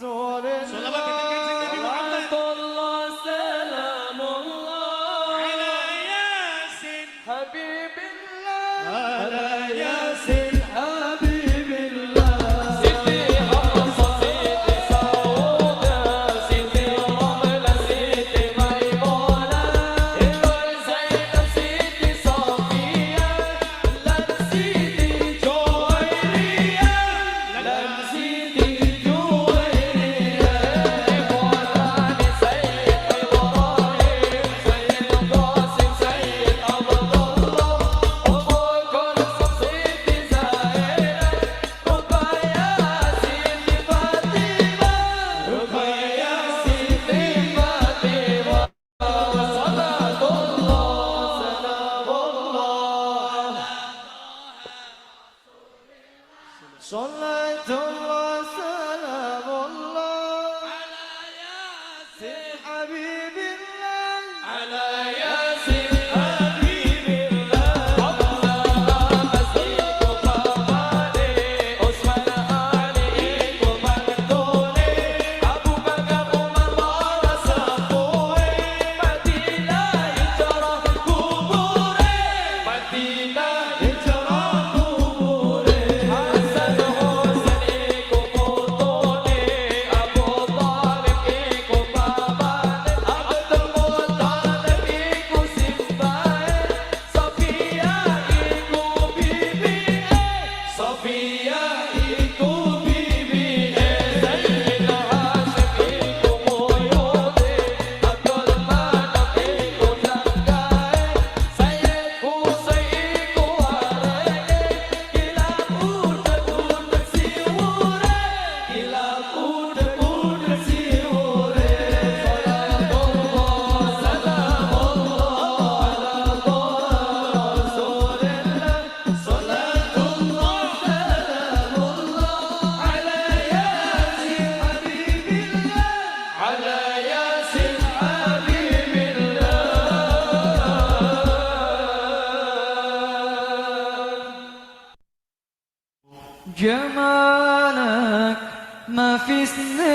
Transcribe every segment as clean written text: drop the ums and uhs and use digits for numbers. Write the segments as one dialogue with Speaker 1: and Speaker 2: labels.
Speaker 1: رسول الله الله سلام الله على ياسين حبيب الله على ياسين حبيب الله سيدي حفصة سيدي سعودة سيدي رملة سيدي ميمونة الكل زينب سيدي صفية لن سيدي جويرية لن سيدي جويرية إخواني سيد إبراهيم سيد قاسم سيد عبد الله أبو كلثوم سيدي زاهرة رقية سيدي فاطمة رقية سيدي فاطمة صلاة الله سلام الله صلاة الله سلام الله على ياسين حبيب الله على ياسين حبيب الله حمزة مسيك وقمالي عثمان علي ومقتولي أبو بكر عمر صفوي مدينة هجرة قبوري مدينة هجرة قبوري حسن حسين وقطوني أبو طالب وباباني عبد المطلب وسباي صفية وبيبي صفية وبيبي زين هاشم وميودي عبد المنعم وزكاي سيد وسيد وهريني كلا قود قود سيوري كلا قود قود سيوري صلاة الله سلام الله على طه رسول الله صلاة الله سلام الله على ياسين حبيب الله على ياسين حبيب الله جمالك ما في سنين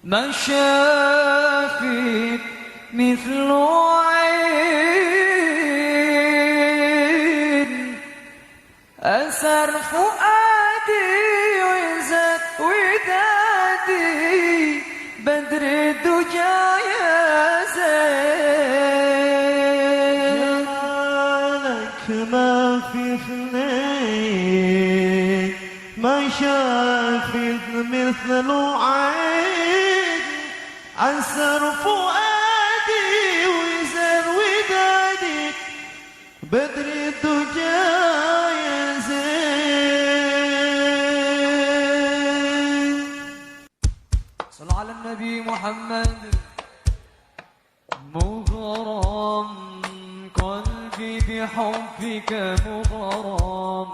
Speaker 1: ما شافت مثل عين أسر فؤادي وزاد ودادي بدر الدجى يا زين
Speaker 2: جمالك ما في اثنين ما شافت مثل عين عسر فؤادي وزر ودادي بدر الدجى يا زين.
Speaker 1: صلوا على النبي محمد مغرم قلبي بحبك مغرم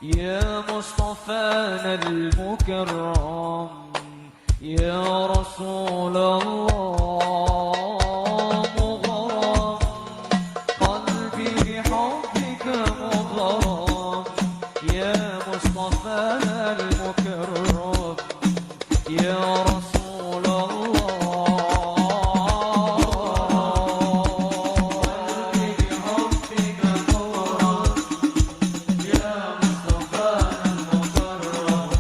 Speaker 1: يا مصطفانا المكرم يا رسول الله مغرم قلبي بحبك مغرم يا مصطفانا المكرم يا رسول الله قلبي بحبك مغرم يا مصطفانا المكرم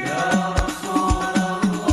Speaker 1: يا رسول الله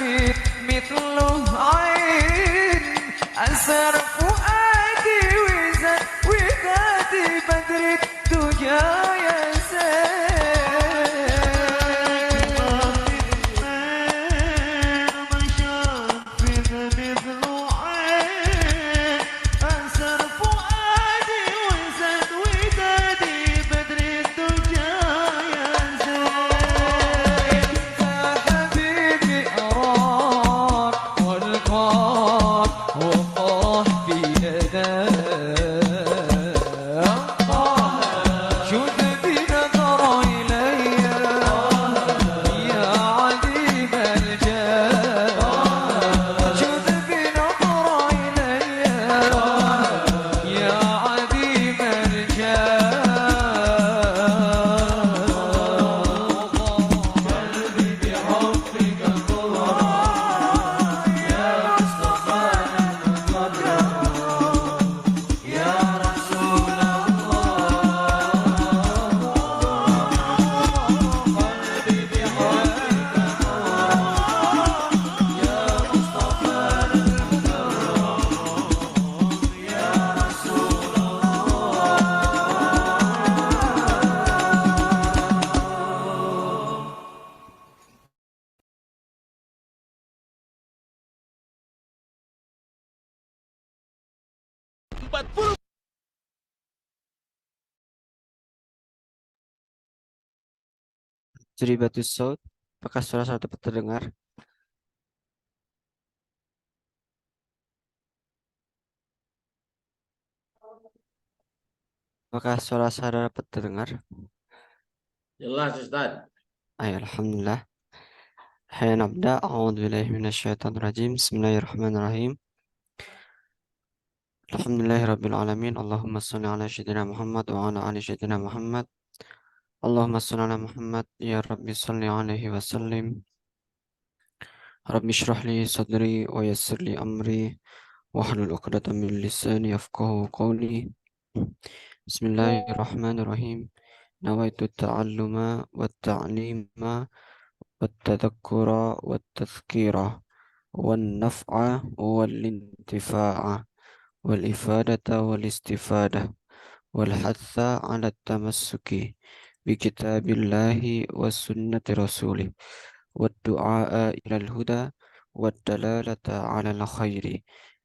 Speaker 1: شافت مثله عين أسر فؤادي وزاد ودادي بدر الدجى يا زين
Speaker 2: ما شاف مثله عين أسر فؤادي وزاد ودادي بدر الدجى يا زين
Speaker 1: يا حبيبي أراك والقاك وقاه في يداك شد بنظر إلي يا عديم الجاه شد بنظر إلي يا عديم
Speaker 3: Jeribatus Saud, apakah suara saya dapat terdengar? Apakah suara saya dapat terdengar?
Speaker 4: Jelas Ustaz.
Speaker 3: Ayo, Alhamdulillah. Hai nabda, a'udzubillahi minasyaitonirrajim. Bismillahirrahmanirrahim. Alhamdulillahirabbil alamin. Allahumma shalli ala sayyidina Muhammad wa ala ali sayyidina Muhammad. Allahumma shalli ala Muhammad ya Rabbi shalli alaihi wa sallim. Rabbi shrah li sadri wa yassir li amri wahlul 'uqdatam min lisani yafqahu qawli. Bismillahirrahmanirrahim. Nawaitu ta'alluma wa ta'lima والتذكر والتذكير والنفع والانتفاع والإفادة والاستفادة والحث على التمسك بكتاب الله وسنة رسوله والدعاء إلى الهدى والدلالة على الخير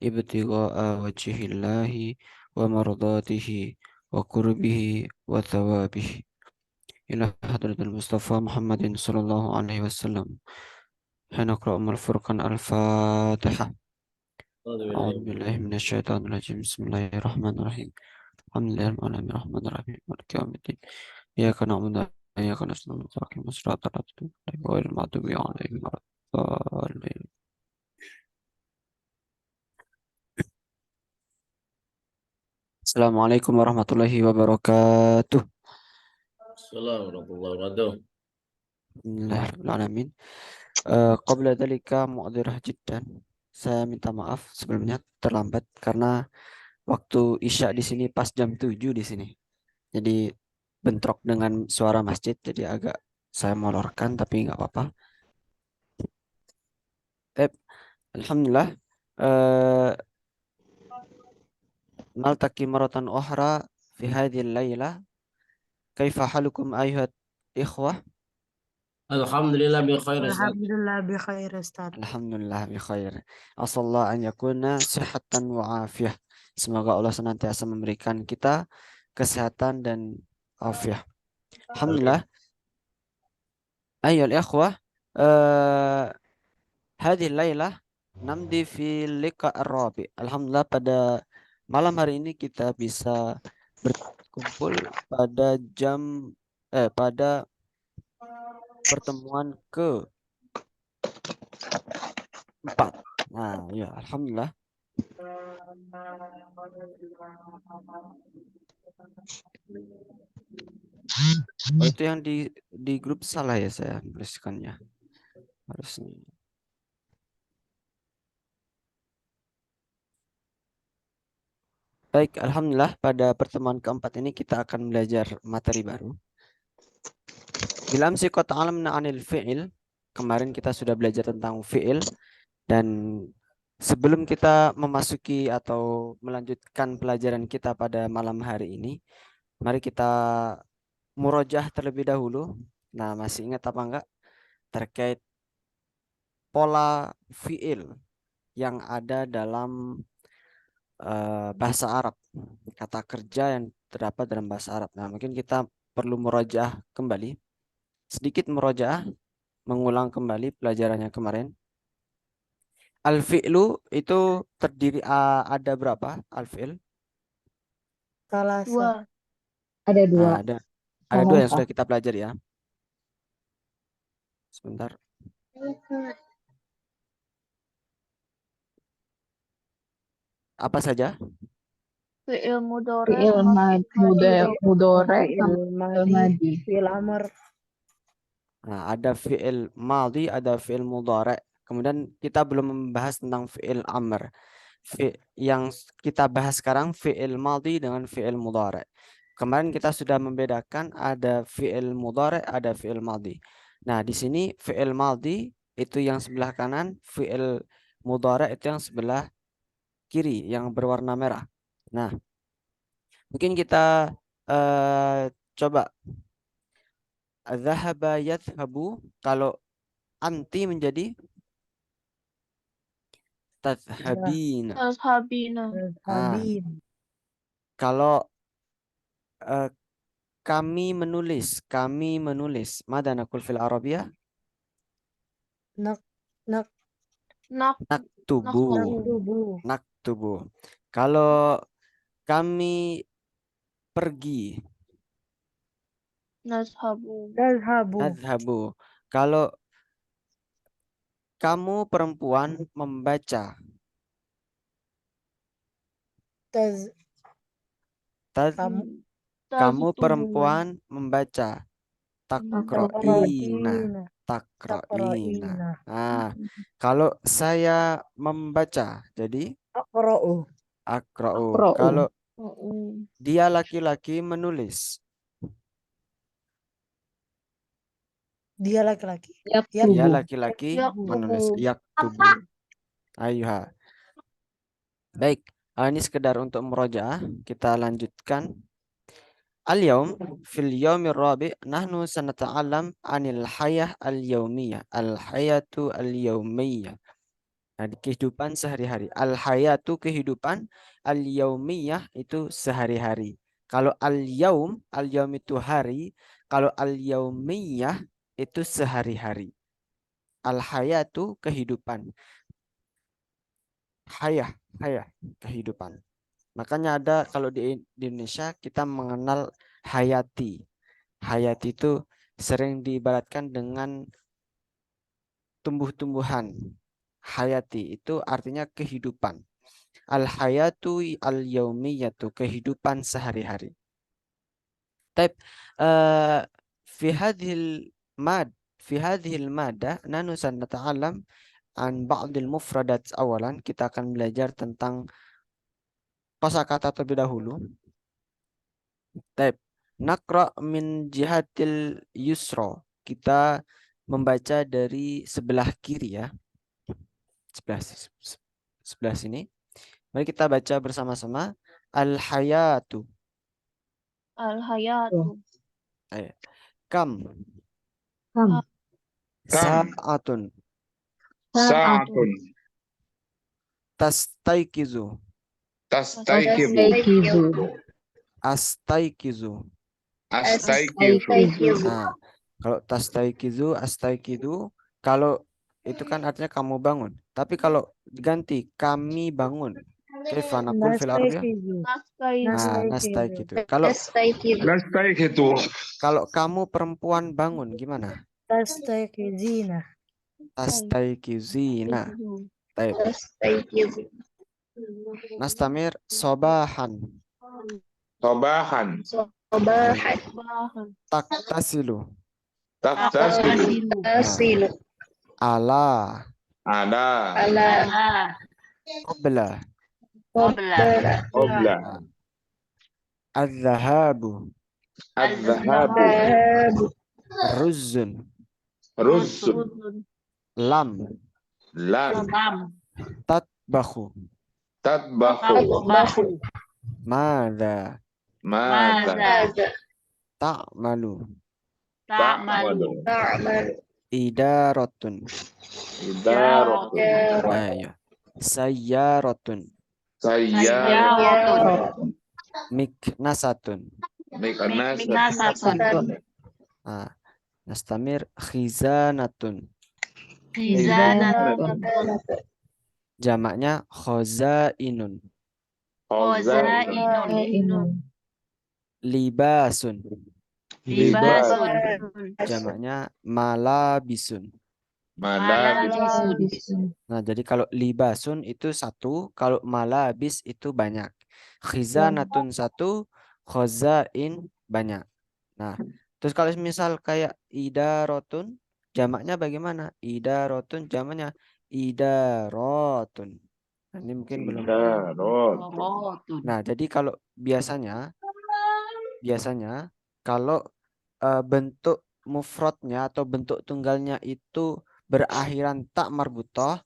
Speaker 3: ابتغاء وجه الله ومرضاته وقربه وثوابه إلى حضرة المصطفى محمد صلى الله عليه وسلم. حين نقرأ أم الفرقان الفاتحة. أعوذ بالله من الشيطان الرجيم. بسم الله الرحمن الرحيم. الحمد لله رب العالمين الرحمن الرحيم مالك يوم الدين. إياك نعبد وإياك نستعين اهدنا الصراط المستقيم غير المغضوب عليهم ولا الضالين. Assalamualaikum warahmatullahi wabarakatuh.
Speaker 4: Assalamualaikum warahmatullahi wabarakatuh.
Speaker 3: Alhamdulillahirrahmanirrahim. Qabla dzalika mu'dzirah jiddan. Saya minta maaf sebelumnya terlambat karena waktu Isya di sini pas jam 7 di sini. Jadi bentrok dengan suara masjid, jadi agak saya molorkan tapi nggak apa-apa. Alhamdulillah. Naltaqi maratan ukhra fi hadhil lailah. Kaifa halukum ayuhat ikhwah?
Speaker 4: Alhamdulillah bi khair Ustaz.
Speaker 5: Alhamdulillah bi khair Ustaz.
Speaker 3: Alhamdulillah bi khair. Asallahu an yakuna sihatan wa afiyah. Semoga Allah senantiasa memberikan kita kesehatan dan afiah. Alhamdulillah. Ayyul ikhwah, hadhihi lailah namdi fi liqa ar-rabi. Alhamdulillah pada malam hari ini kita bisa berkumpul pada pada pertemuan ke-4. Nah, ya alhamdulillah. Oh, itu yang di grup salah ya saya tuliskannya. Harusnya. Baik, alhamdulillah pada pertemuan keempat ini kita akan belajar materi baru. Bilam siqat alamna anil fi'il. kemarin kita sudah belajar tentang fiil, dan sebelum kita memasuki atau melanjutkan pelajaran kita pada malam hari ini, mari kita murojaah terlebih dahulu. Nah, masih ingat apa enggak terkait pola fiil yang ada dalam bahasa Arab, kata kerja yang terdapat dalam bahasa Arab. Nah, mungkin kita perlu murojaah kembali, sedikit murojaah, mengulang kembali pelajarannya kemarin. Al-fi'lu itu terdiri ada berapa al-fi'l?
Speaker 5: Salasa.
Speaker 6: Ada
Speaker 3: Nah,
Speaker 6: dua.
Speaker 3: ada dua yang
Speaker 6: Salasa.
Speaker 3: sudah kita pelajari ya. Sebentar. Apa saja?
Speaker 7: Fi'il mudhari,
Speaker 6: Fi'il mudhari sama
Speaker 5: Fi'il
Speaker 6: fi'il
Speaker 5: madi.
Speaker 6: madi.
Speaker 5: Fi'il amr.
Speaker 3: Nah, ada fi'il madhi, ada fi'il mudhari. Kemudian kita belum membahas tentang fi'il amr. Yang kita bahas sekarang fi'il madhi dengan fi'il mudhari. Kemarin kita sudah membedakan ada fi'il mudhari, ada fi'il madhi. Nah, di sini fi'il madhi itu yang sebelah kanan, fi'il mudhari itu yang sebelah kiri yang berwarna merah. Nah, mungkin kita coba dhahaba yadhhabu, kalau anti menjadi tadhhabina.
Speaker 7: tazhabina,
Speaker 5: Habib.
Speaker 3: Kalau kami menulis. Mada naqul fil Arabiyah?
Speaker 5: Nak
Speaker 7: nak
Speaker 3: Naktubu.
Speaker 5: naktubu.
Speaker 3: Naktubu. Kalau kami pergi,
Speaker 7: nazhabu,
Speaker 5: Tazhabu.
Speaker 3: nadhhabu. Kalau kamu perempuan membaca,
Speaker 5: Taz.
Speaker 3: Tad-
Speaker 5: Kamu.
Speaker 3: kamu
Speaker 7: taztubu,
Speaker 3: perempuan membaca. Takra'ina. Takra'ina.
Speaker 5: Takra'ina.
Speaker 3: Nah, kalau saya membaca, jadi
Speaker 5: Akra'u.
Speaker 3: akra'u.
Speaker 6: Akra'u.
Speaker 3: Kalau
Speaker 7: oh,
Speaker 3: dia laki-laki menulis,
Speaker 5: Dia laki-laki.
Speaker 3: dia
Speaker 6: Yaktubu.
Speaker 3: laki-laki
Speaker 7: Yaktubu.
Speaker 3: menulis. Yaktubu. Ayuha. Baik, ini sekedar untuk murojaah. Kita lanjutkan. Al-yawm fil yawmir rabi' nahnu sanata'allam anil hayah al-yawmiyah. Al-hayatu al-yawmiyah. Nah, di kehidupan sehari-hari. Al-hayatu kehidupan, al-yawmiyah itu sehari-hari. Kalau al-yawm itu hari, kalau al-yawmiyah itu sehari-hari. Al-hayatu kehidupan. Hayah kehidupan. Makanya ada kalau di Indonesia kita mengenal hayati. Hayati itu sering diibaratkan dengan tumbuh-tumbuhan. Hayati itu artinya kehidupan. Al-hayatu al-yaumiyatu, kehidupan sehari-hari. Taib, fi hadhil mada nahnu sanata'allam an ba'dil mufradat awalan. Kita akan belajar tentang kosakata terlebih dahulu. Taib, naqra min jihatil yusra. Kita membaca dari sebelah kiri ya. Sebelah sini. Mari kita baca bersama-sama. Al-hayatu.
Speaker 7: al-hayatu,
Speaker 3: Kam.
Speaker 6: Kam.
Speaker 3: Sa'atun.
Speaker 8: Sa'atun.
Speaker 3: Tastaikizu.
Speaker 8: Tastaikizu.
Speaker 3: Astaikizu.
Speaker 8: Astaikizu.
Speaker 3: Nah, kalau tastaikizu, astaikidu, kalau itu kan artinya kamu bangun. Tapi kalau diganti kami bangun. Kaifa naqul fil Arabiyah?
Speaker 5: Nastaikizu.
Speaker 3: Nastaikidu. Kalau
Speaker 8: Nastaikizu.
Speaker 3: kalau kamu perempuan bangun gimana?
Speaker 5: Tastaikizina.
Speaker 3: Tastaikizina. Baik. Nastamir sobahan.
Speaker 8: Sobahan.
Speaker 7: bahan,
Speaker 3: Taktasilu.
Speaker 8: Taktasilu.
Speaker 3: Ala.
Speaker 8: Ada.
Speaker 3: Qabla.
Speaker 8: Obla.
Speaker 3: Al-dhahabu.
Speaker 8: Al-dhahabu.
Speaker 3: Ruzzun.
Speaker 8: رز
Speaker 3: lam
Speaker 8: لام
Speaker 3: tatbahu
Speaker 8: تطبخ
Speaker 3: madza
Speaker 8: ماذا
Speaker 3: ta'malu
Speaker 8: تعمل
Speaker 3: idaratun
Speaker 8: إدارة
Speaker 3: ayo sayyaratun
Speaker 8: سيارة
Speaker 3: miknasatun
Speaker 8: مكنسة
Speaker 3: nastamir khizanatun jamaknya khozainun
Speaker 8: خزائن
Speaker 3: libasun
Speaker 8: لباس
Speaker 3: jamaknya malabisun.
Speaker 8: ملابس
Speaker 3: Nah, jadi kalau libasun itu satu, kalau malabis itu banyak. Khizanatun satu, khozain banyak. Nah, terus kalau misal kayak idarotun, jamaknya bagaimana? Idarotun jamaknya idarotun. Nah, ini mungkin belum.
Speaker 8: إدارات
Speaker 3: Nah, jadi kalau biasanya kalau bentuk mufradnya atau bentuk tunggalnya itu berakhiran tak marbutoh.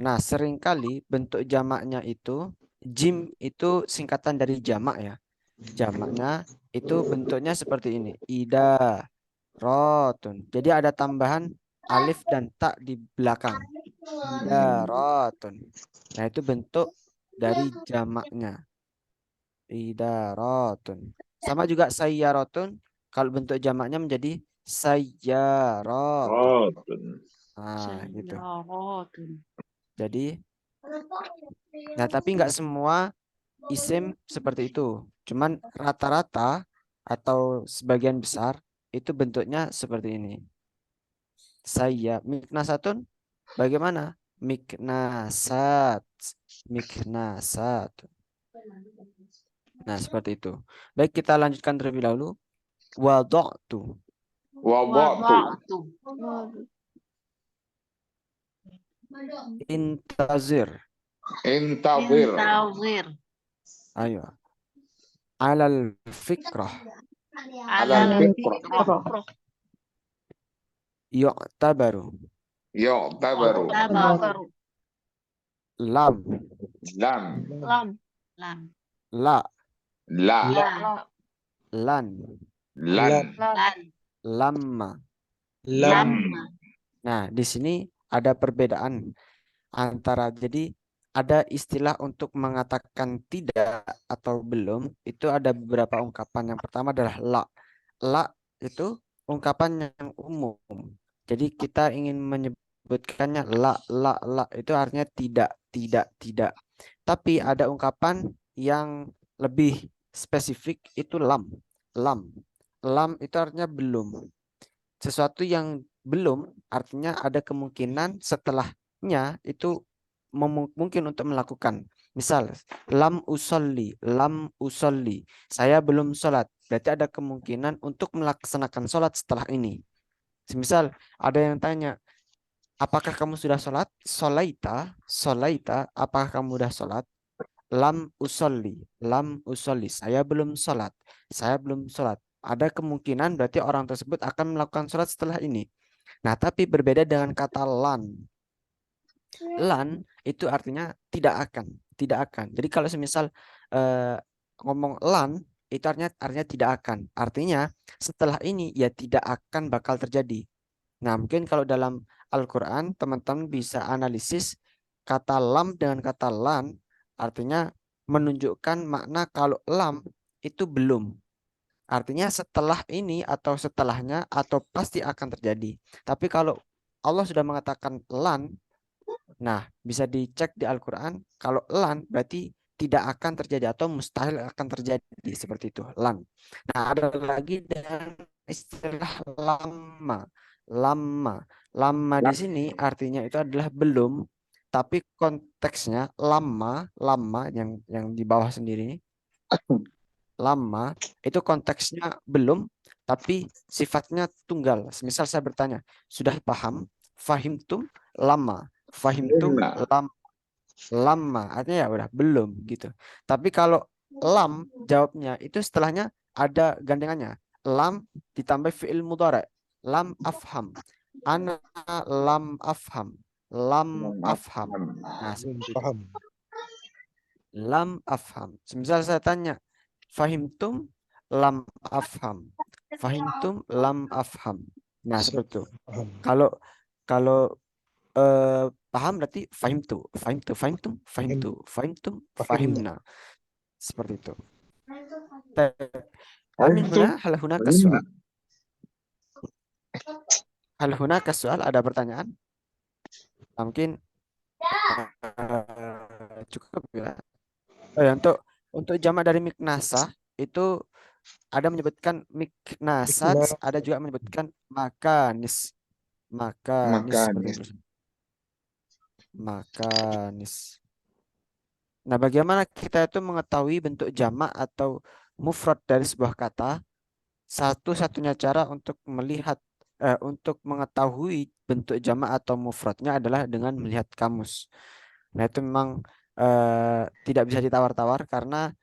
Speaker 3: Nah, seringkali bentuk jamaknya itu jim itu singkatan dari jamak ya. Jamaknya itu bentuknya seperti ini. Ida rotun. Jadi ada tambahan alif dan tak di belakang. Ida rotun. Nah, itu bentuk dari jamaknya. Ida rotun. Sama juga sayyarotun. Kalau bentuk jamaknya menjadi sayyarotun. Nah, gitu. Jadi, nah tapi nggak semua isim seperti itu. Cuman rata-rata atau sebagian besar itu bentuknya seperti ini. Miknasatun bagaimana? Miknasat. Nah, seperti itu. Baik, kita lanjutkan terlebih dahulu. Wada'tu.
Speaker 8: وضعت
Speaker 3: Intazir.
Speaker 8: انتظر
Speaker 3: Ayo. Alal fikrah.
Speaker 8: على الفطرة
Speaker 3: Yu'tabaru.
Speaker 8: يعتبر
Speaker 3: Lam.
Speaker 8: لم
Speaker 3: La.
Speaker 8: لا
Speaker 3: Lan.
Speaker 8: لن
Speaker 3: Lamma.
Speaker 8: لما
Speaker 3: Nah, di sini ada perbedaan antara, jadi ada istilah untuk mengatakan tidak atau belum, itu ada beberapa ungkapan. Yang pertama adalah la. La itu ungkapan yang umum. Jadi kita ingin menyebutkannya la itu artinya tidak. Tapi ada ungkapan yang lebih spesifik itu lam. Lam itu artinya belum. Sesuatu yang belum artinya ada kemungkinan setelahnya itu mungkin untuk melakukan. Misal, lam usolli. Saya belum sholat. Berarti ada kemungkinan untuk melaksanakan sholat setelah ini. Misal, ada yang tanya, apakah kamu sudah sholat? Sholaita, apakah kamu sudah sholat? Lam usolli. Saya belum sholat. Ada kemungkinan berarti orang tersebut akan melakukan sholat setelah ini. Nah, tapi berbeda dengan kata lan. Lan itu artinya tidak akan. Jadi kalau semisal ngomong lan itu artinya tidak akan. Artinya setelah ini ya tidak akan bakal terjadi. Nah, mungkin kalau dalam Al-Qur'an teman-teman bisa analisis kata lam dengan kata lan artinya menunjukkan makna kalau lam itu belum. Artinya setelah ini atau setelahnya atau pasti akan terjadi. Tapi kalau Allah sudah mengatakan lan, nah bisa dicek di Al-Quran. Kalau lan berarti tidak akan terjadi atau mustahil akan terjadi seperti itu. Lan. Nah, ada lagi dengan istilah lama. Lama di sini artinya itu adalah belum. Tapi konteksnya lama yang di bawah sendiri. Lama itu konteksnya belum tapi sifatnya tunggal. Misal saya bertanya, sudah paham? Fahimtum? Lama. Fahimtum? Lama. Artinya ya udah belum gitu. Tapi kalau lam jawabnya itu setelahnya ada gandengannya. Lam ditambah fi'il mudhari'. Lam afham. Ana lam afham. Lam afham. Nah, seperti itu.
Speaker 9: Paham.
Speaker 3: Lam afham. Misal saya tanya, fahimtum lam afham. Fahimtum lam afham. Nah, seperti itu.
Speaker 9: Paham.
Speaker 3: Kalau paham berarti fahimtu, fahimtu, fahimtum, fahimtu, fahimtum, fahimna. Seperti itu. Amin huna, hal hunaka soal. Hal hunaka soal, ada pertanyaan? Mungkin cukup ya. Untuk jamak dari miknasa itu ada menyebutkan miknasat, ada juga menyebutkan makanis. Makanis seperti itu. Makanis. Nah, bagaimana kita itu mengetahui bentuk jamak atau mufrad dari sebuah kata? Satu-satunya cara untuk melihat untuk mengetahui bentuk jamak atau mufradnya adalah dengan melihat kamus. Nah, itu memang tidak bisa ditawar-tawar karena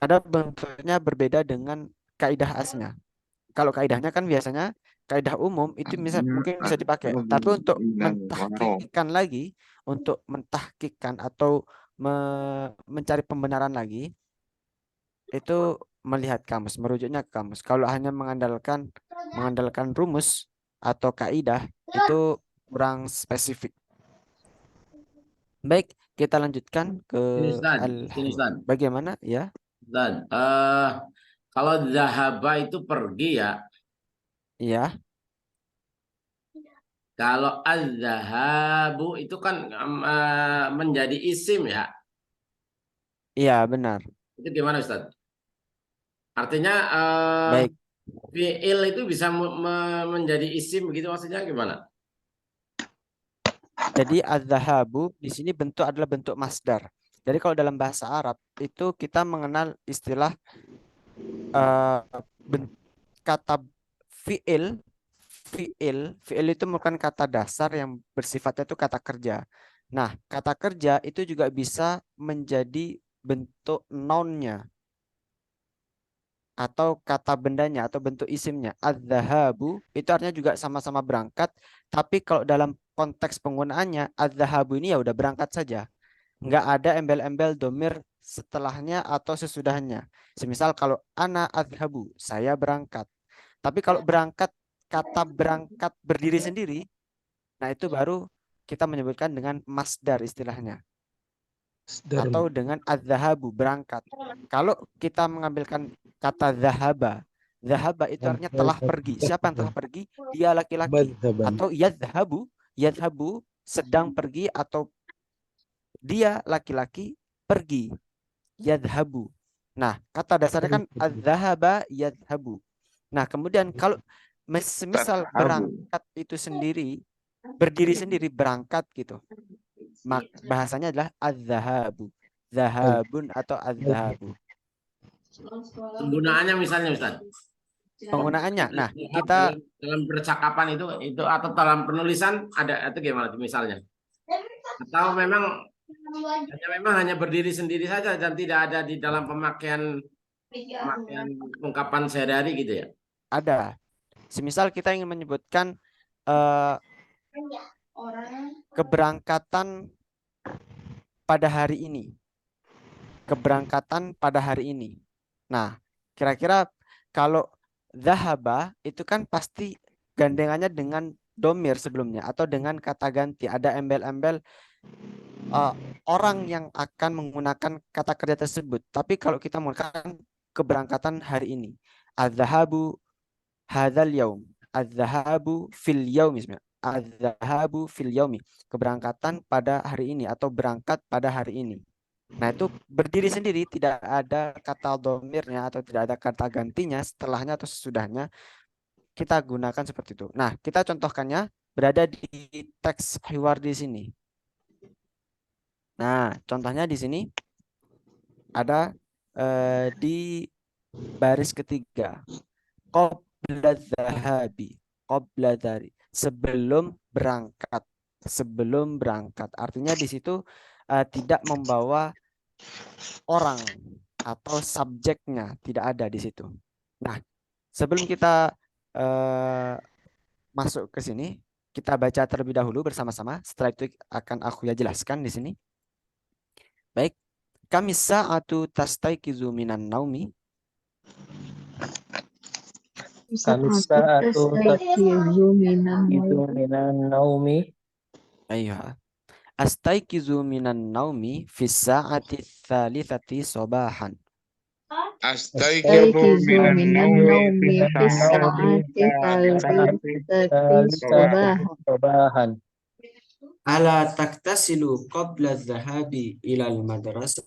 Speaker 3: ada bentuknya berbeda dengan kaidah aslinya. Kalau kaidahnya kan biasanya kaidah umum itu mungkin bisa dipakai. Tapi untuk mentahkikkan lagi, untuk mentahkikkan atau mencari pembenaran lagi, itu melihat kamus, merujuknya ke kamus. Kalau hanya mengandalkan rumus atau kaidah itu kurang spesifik. Baik, kita lanjutkan ke bagaimana ya?
Speaker 4: Dan kalau zahaba itu pergi ya.
Speaker 3: Iya.
Speaker 4: Kalau az-zahabu itu kan menjadi isim ya.
Speaker 3: Iya, benar.
Speaker 4: Itu gimana Ustaz? Artinya
Speaker 3: Baik.
Speaker 4: fi'il itu bisa menjadi isim begitu, maksudnya gimana?
Speaker 3: Jadi az-zahabu di sini adalah bentuk masdar. Jadi kalau dalam bahasa Arab itu kita mengenal istilah kata fi'il. Fi'il itu merupakan kata dasar yang bersifatnya itu kata kerja. Nah, kata kerja itu juga bisa menjadi bentuk nounnya atau kata bendanya atau bentuk isimnya. Az-zahabu itu artinya juga sama-sama berangkat, tapi kalau dalam konteks penggunaannya az-zahabu ini ya udah berangkat saja. Nggak ada embel-embel domir setelahnya atau sesudahnya. Semisal kalau ana azhabu, saya berangkat. Tapi kalau berangkat, kata berangkat berdiri sendiri, nah itu baru kita menyebutkan dengan masdar istilahnya. Atau dengan az-zahabu, berangkat. Kalau kita mengambilkan kata zahaba, zahaba itu artinya telah pergi. Siapa yang telah pergi? Dia laki-laki. Atau yadhabu sedang pergi atau dia laki-laki pergi. Yadhabu. Nah, kata dasarnya kan az-zahaba yadhabu. Nah, kemudian kalau semisal berangkat itu sendiri, berdiri sendiri berangkat gitu. Bahasanya adalah az-zahabu. Zahabun atau az-zahabu.
Speaker 4: Penggunaannya misalnya Ustaz.
Speaker 3: Penggunaannya. Nah, kita
Speaker 4: dalam percakapan itu atau dalam penulisan ada itu gimana misalnya? Atau memang hanya berdiri sendiri saja dan tidak ada di dalam pemakaian ungkapan sehari-hari gitu ya?
Speaker 3: Ada. Semisal kita ingin menyebutkan keberangkatan pada hari ini. Keberangkatan pada hari ini. Nah, kira-kira kalau zahaba itu kan pasti gandengannya dengan domir sebelumnya atau dengan kata ganti. Ada embel-embel orang yang akan menggunakan kata kerja tersebut. Tapi kalau kita menggunakan keberangkatan hari ini, az-zahabu hadzal yaum, az-zahabu fil yaumi, az-zahabu fil yaumi, keberangkatan pada hari ini atau berangkat pada hari ini. Nah, itu berdiri sendiri, tidak ada kata domirnya atau tidak ada kata gantinya setelahnya atau sesudahnya. Kita gunakan seperti itu. Nah, kita contohkannya berada di teks hiwar di sini. Nah, contohnya di sini ada di baris ketiga. Qabla dhahabi, qabla dari, sebelum berangkat. Sebelum berangkat. Artinya di situ tidak membawa orang atau subjeknya, tidak ada di situ. Nah, sebelum kita masuk ke sini, kita baca terlebih dahulu bersama-sama. Setelah itu akan aku ya jelaskan di sini. Baik. Kamis sa'atu tastaiqizu minan naumi.
Speaker 6: Kamis sa'atu tastaiqizu
Speaker 2: minan naumi.
Speaker 3: Ayuha. Astaiqizu minan naumi fis sa'ati tsalitsati sabahan.
Speaker 8: Astaiqizu minan naumi fi sa'ati
Speaker 2: sabahan.
Speaker 3: Ala taktasilu qabla dhahabi ilal madrasah.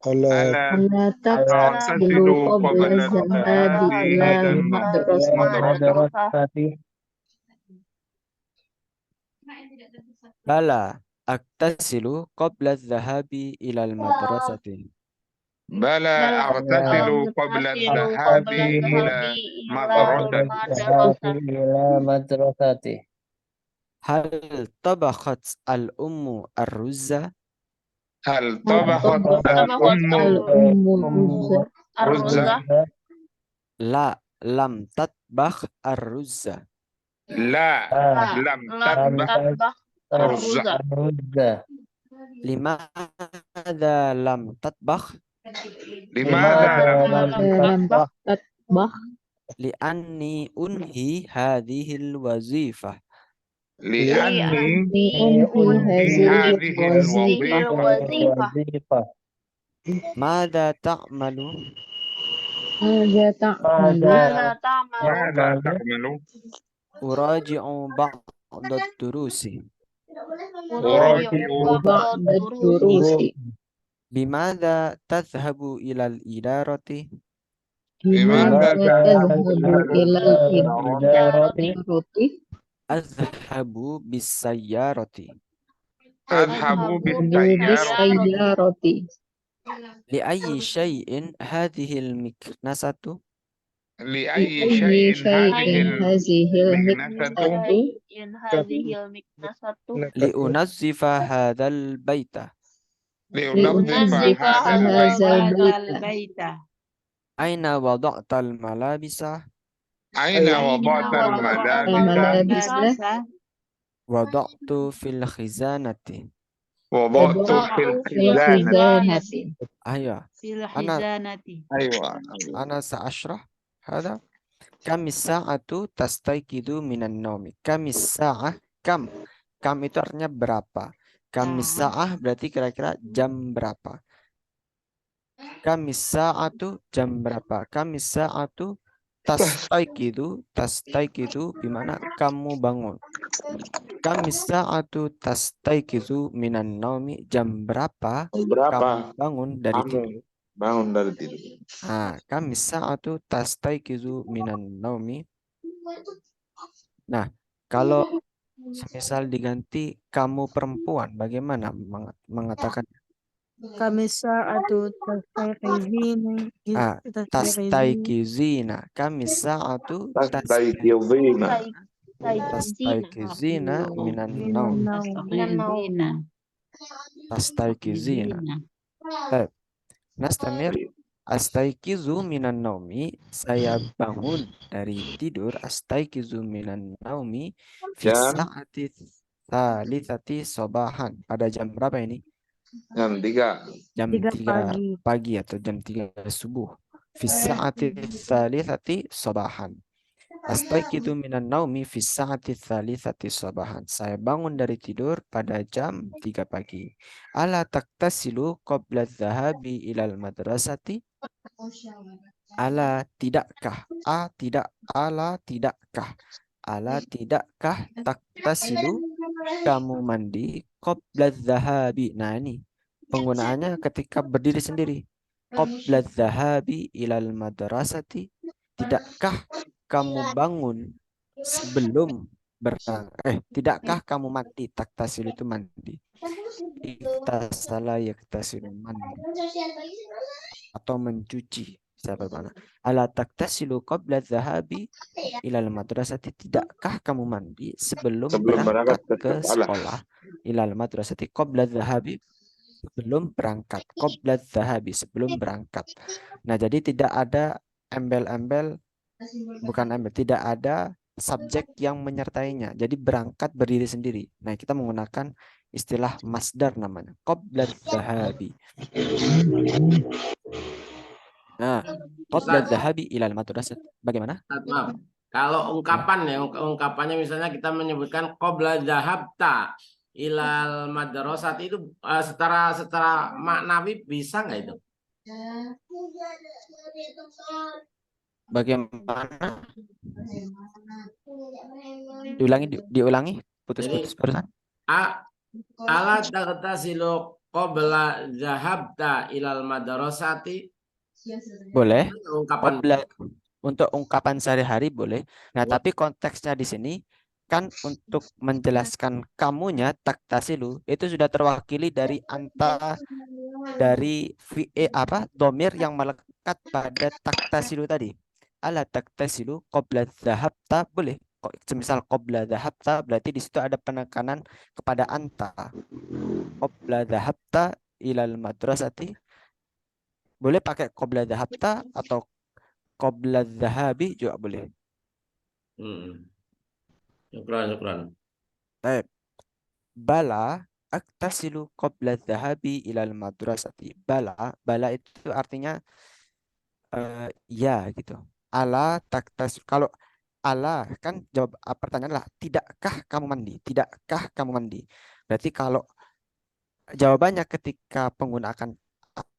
Speaker 8: Ala
Speaker 6: Ala taqsilu qabla zahabi ilal madrasah.
Speaker 3: Bala aktasilu qabla dhahabi ilal madrasati.
Speaker 8: Bala aghtasilu qabla dhahabi ila madrasati.
Speaker 3: Hal tabakhat al-ummu ar-ruzza?
Speaker 8: Hal tabakhat al-ummu ruzza?
Speaker 3: La lam tatbakh ar-ruzza.
Speaker 8: La lam tatbakh ruzza.
Speaker 3: Limadha lam tatbakh?
Speaker 8: Limadha lam
Speaker 6: tatbakh?
Speaker 3: Li'anni unhi hadhil wazifah.
Speaker 8: li'anni hadhihi al-wazifah.
Speaker 3: Madha ta'malu?
Speaker 6: Mada
Speaker 8: ta'malu?
Speaker 3: Uraji'u ba'da durusi.
Speaker 6: ba'da durusi.
Speaker 3: Bimadha tadhhabu ilal idarati?
Speaker 6: Bimada tadhhabu ilal idarati?
Speaker 3: Adhhabu bisayyarati.
Speaker 8: Adhabu
Speaker 6: Bisayyarati.
Speaker 3: Li'ayyi syai'in hadhil miknasatu?
Speaker 8: li'ayyi
Speaker 6: Ayyi
Speaker 8: shay'in
Speaker 6: shay'in
Speaker 8: hadhihil
Speaker 6: hazihil
Speaker 8: miknasatu
Speaker 3: Li'unazzifa hadzal baita.
Speaker 8: li'unazzifa
Speaker 6: hadzal
Speaker 8: baita.
Speaker 3: Aina wada'tal malabisa?
Speaker 8: Aina wada'tal malabisa?
Speaker 3: Wada'tu fil khizanati.
Speaker 8: Wada'tu fil khizanati.
Speaker 3: Aywa. Ana sa'ashrah hada. Kamis sa'atu tastaiqidu minan naumi. Kamis sa'ah, kam itu artinya berapa. Kamis sa'ah berarti kira-kira jam berapa. Kamis sa'atu jam berapa. Kamis sa'atu tastaiqidu bimana kamu bangun. Kamis sa'atu tastaiqidu minan naumi, jam berapa kamu bangun dari tidur. Kamis sa'atu tastaiqizu minan naumi. Nah, kalau semisal diganti kamu perempuan, bagaimana mengatakan?
Speaker 5: Kamis sa'atu
Speaker 3: Tastaiqizina. Kamis sa'atu tastaiqizina minan naum. Tastaiqizina. Nastamir. Astaiqizu minan naumi, saya bangun dari tidur. Astaiqizu minan naumi fi sa'ati tsalitsati sabahan. Pada jam berapa ini?
Speaker 8: Jam 3.
Speaker 3: Jam 3 pagi atau jam 3 subuh. Fi sa'ati tsalitsati sabahan. Astaiqizu minan naumi fi sa'ati tsalitsati sabahan. Saya bangun dari tidur pada jam 3 pagi. Ala taktasilu qabla dhahabi ilal madrasati? Ala tidakkah? Ala tidakkah taktasilu kamu mandi qabla dhahabi? Nah, ini penggunaannya ketika berdiri sendiri. Qabla dhahabi ilal madrasati. Tidakkah kamu bangun sebelum tidakkah kamu mandi? Taktasilu itu mandi. Iktasala yaktasilu mandi atau mencuci. Siapa mana? Ala taktasilu qabla dhahabi ilal madrasati. Tidakkah kamu mandi sebelum berangkat ke sekolah? Ilal madrasati qabla dhahabi, sebelum berangkat. Qabla dhahabi, sebelum berangkat. Nah, jadi tidak ada embel-embel, bukan embel, tidak ada subjek yang menyertainya. Jadi berangkat berdiri sendiri. Nah, kita menggunakan istilah masdar namanya. Qabla dhahabi. Nah, qabla
Speaker 4: Ustaz,
Speaker 3: dhahabi ilal madrasah. Bagaimana?
Speaker 4: Ustaz, maaf. Kalau ungkapan ya, ungkapannya misalnya kita menyebutkan qabla dhahabta ilal madrasah itu secara maknawi bisa nggak itu?
Speaker 3: Bagaimana? Diulangi, putus-putus
Speaker 4: Jadi
Speaker 3: barusan.
Speaker 4: ala taghtasilu qabla dhahabta ilal madrasati.
Speaker 3: Boleh.
Speaker 4: Ungkapan
Speaker 3: Untuk ungkapan sehari-hari boleh. Nah, tapi konteksnya di sini kan untuk menjelaskan kamunya taktasilu itu sudah terwakili dari domir yang melekat pada taktasilu tadi. Ala taktasilu qabla dhahabta boleh. Semisal qabla dhahabta berarti di situ ada penekanan kepada anta. Qabla dhahabta ilal madrasati boleh pakai qabla dhahabta atau qabla dhahabi juga boleh.
Speaker 4: Syukran.
Speaker 3: Baik. Bala aktasilu qabla dhahabi ilal madrasati. Bala itu artinya ya gitu. Ala taktas kalau ala kan jawab pertanyaan lah, tidakkah kamu mandi? Tidakkah kamu mandi? Berarti kalau jawabannya ketika penggunaan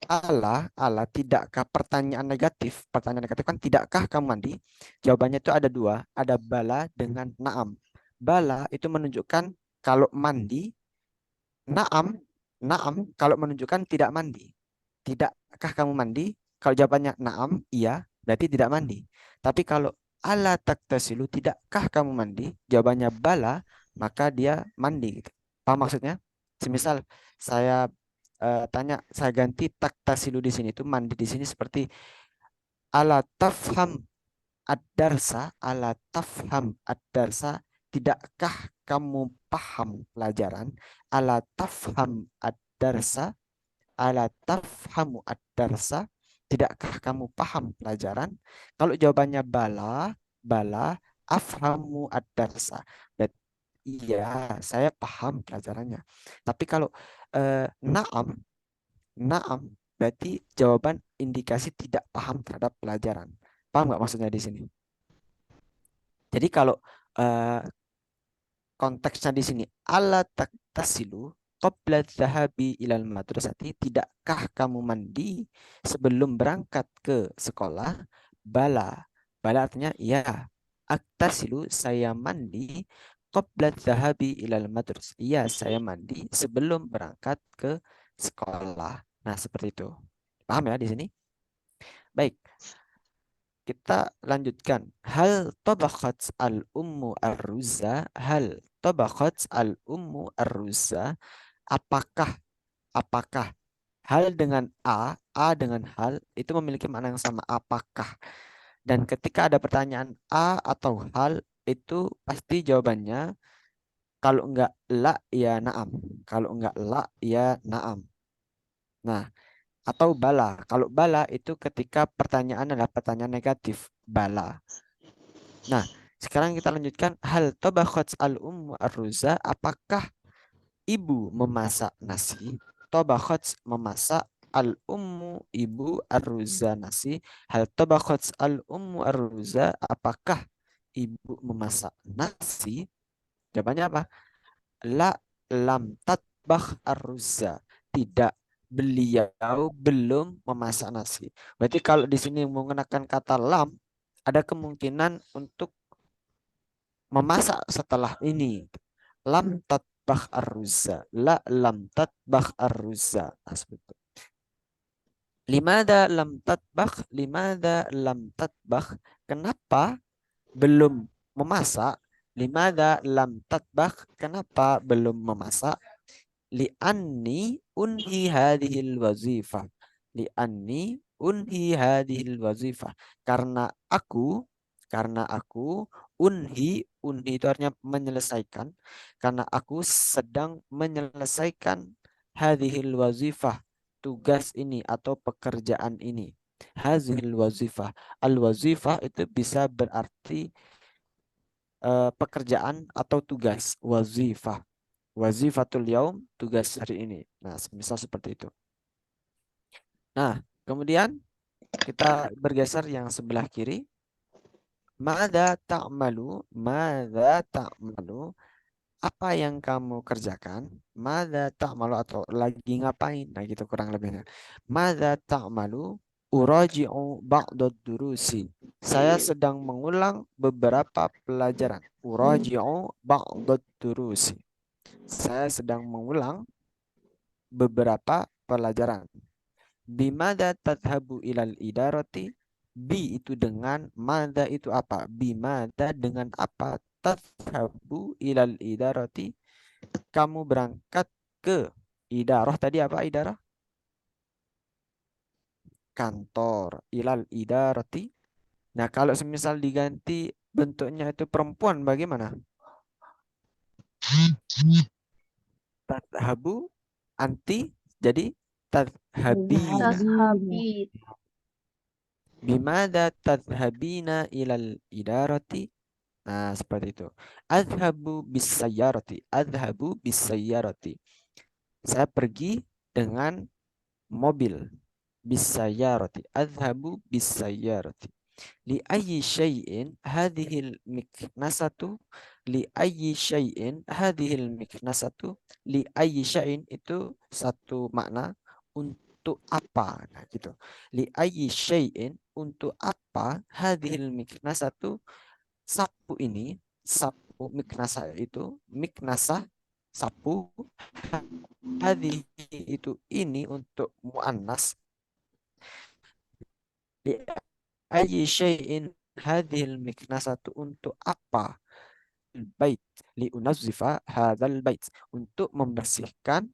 Speaker 3: ala tidakkah pertanyaan negatif kan tidakkah kamu mandi? Jawabannya itu ada dua, ada bala dengan naam. Bala itu menunjukkan kalau mandi, naam kalau menunjukkan tidak mandi. Tidakkah kamu mandi? Kalau jawabannya naam, iya, berarti tidak mandi. Tapi kalau ala taktasilu, tidakkah kamu mandi? Jawabannya bala, maka dia mandi gitu. Paham maksudnya? Semisal saya tanya, saya ganti taktasilu di sini itu mandi di sini seperti ala tafham ad-darsa, ala tafham ad-darsa, tidakkah kamu paham pelajaran? Ala tafham ad-darsa, ala tafhamu ad-darsa, tidakkah kamu paham pelajaran? Kalau jawabannya bala afhamu ad-darsa. Iya, saya paham pelajarannya. Tapi kalau naam berarti jawaban indikasi tidak paham terhadap pelajaran. Paham nggak maksudnya di sini? Jadi kalau konteksnya di sini ala taktasilu qabla dhahabi ilal madrasati, tidakkah kamu mandi sebelum berangkat ke sekolah? Bala artinya iya. Aktasilu, saya mandi qabla dhahabi ilal madras. Iya, saya mandi sebelum berangkat ke sekolah. Nah, seperti itu. Paham ya di sini? Baik. Kita lanjutkan. Hal tabakhat al-ummu ar-ruzza? Hal tabakhat al-ummu ar-ruzza? Apakah hal dengan a dengan hal itu memiliki makna yang sama, apakah. Dan ketika ada pertanyaan a atau hal itu pasti jawabannya kalau enggak la ya naam, kalau enggak la ya naam. Nah, atau bala. Kalau bala itu ketika pertanyaan adalah pertanyaan negatif, bala. Nah, sekarang kita lanjutkan. Hal tabakhat al-ummu ar-ruzza? Apakah ibu memasak nasi? Tabakhat memasak, al-ummu ibu, ar-ruzza nasi. Hal tabakhat al-ummu ar-ruzza? Apakah ibu memasak nasi? Jawabannya apa? La lam tatbakh ar-ruzza. Tidak, beliau belum memasak nasi. Berarti kalau di sini menggunakan kata lam, ada kemungkinan untuk memasak setelah ini. Lam tatbakh ar-ruzza. La lam tatbakh ar-ruzza. Nah, seperti itu. Limada lam tatbakh? Limada lam tatbakh? Kenapa belum memasak? Limada lam tatbakh? Kenapa belum memasak? Li'anni unhi hadhil wazifah. Li'anni unhi hadhil wazifah. Karena aku unhi itu artinya menyelesaikan. Karena aku sedang menyelesaikan hadhil wazifah, tugas ini atau pekerjaan ini. Hadhil wazifah. Al wazifah itu bisa berarti pekerjaan atau tugas, wazifah. Wazifatul yaum, tugas hari ini. Nah, misal seperti itu. Nah, kemudian kita bergeser yang sebelah kiri. Mada ta'malu, mada ta'malu. Apa yang kamu kerjakan? Mada ta'malu atau lagi ngapain? Nah, gitu kurang lebihnya. Mada ta'malu? Uraji'u ba'dad durusi. Saya sedang mengulang beberapa pelajaran. Uraji'u ba'dad durusi. Saya sedang mengulang beberapa pelajaran. Bimada tadhabu ilal idarati? Bi itu dengan, mada itu apa? Bimada dengan apa? Tadhabu ilal idarati? Kamu berangkat ke idarah. Tadi apa idarah? Kantor. Ilal idarati. Nah, kalau semisal diganti bentuknya itu perempuan, bagaimana? Tadhabu, anti, jadi tadhabi.
Speaker 7: Tashabit.
Speaker 3: Bimada tadhabina ilal idarati? Nah, seperti itu. Adhabu bisayyarati. Adhabu bisayyarati. Saya pergi dengan mobil. Bisayyarati. Adhabu bisayyarati. Li ayyi syai'in hadhil miknasatu. Li ayyi syai'in hadhil miknasatu. Li ayyi syai'in itu satu makna, untuk apa. Nah, gitu. Li ayyi syai'in, untuk apa, hadhil miknasatu, sapu ini, sapu miknasa itu, miknasa sapu, hadhi itu ini untuk muannas. Li ayyi syai'in hadhil miknasatu, untuk apa, bait, li unazzifa hadzal bait, untuk membersihkan